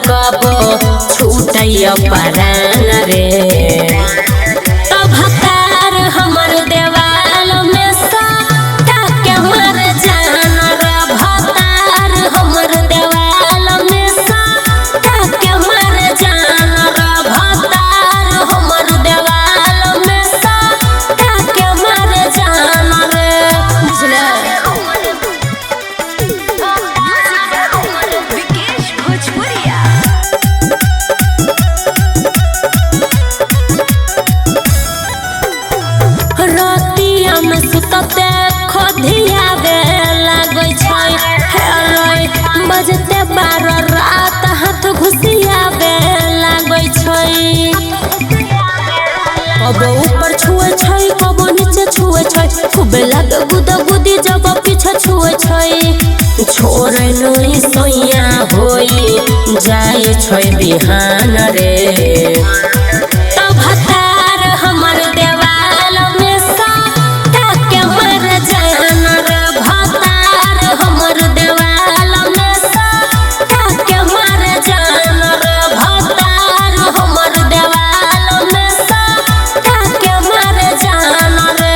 कबो छूटैया परान रे। तो भतार हमर देवाल में साटा के मर जान रे। भतार हमर देवाल में साटा के मर जान रे। भतार हमर देवाल में साटा के मर जान रे। बुझले रतिया में सुतते खोधियावे लागै छै। बजते 12 रात हाथ घुसियावे लागै छै। कबो ऊपर छुए छै कबो नीचे छुए छै। खूबे लागे गुदगुदी जब पीछे छुए छै। छोड़ै नहीं सोइया होई जाय छै बिहान रे। तो भतार हमर देवाल में साटा के मर जान रे। भतार हमर देवाल में साटा के मर जान रे। भतार हमर देवाल में साटा के मर जान रे।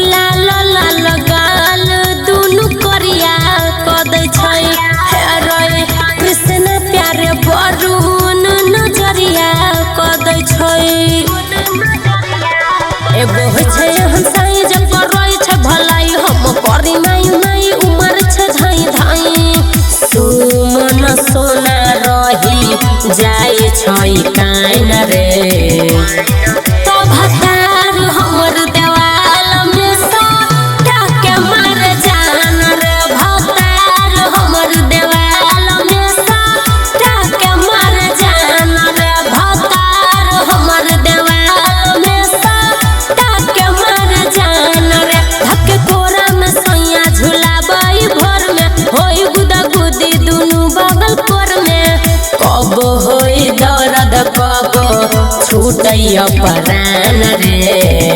लाल लाल गाल दुनु करिया कदै छै। कृष्ण प्यारे वरुण नजरिया कदै छै। एगो होइ छै हंसाई जे करै छै भलाई। हम करी माई माई उमर छै धाई धाई। सुमन सोना रही जाय छै कान रे। तो भतार हमर देवाल में साटा के मर जान रे। भतार हमर देवाल में साटा के मर जान रे। भतार हमर देवाल में साटा के मर जान रे। धक्के कोरा में सैया झुलाबै भोर में होई गुदगुदी दुनु बगल कोर में। कबो होई दर्द कबो छूटैया परान रे।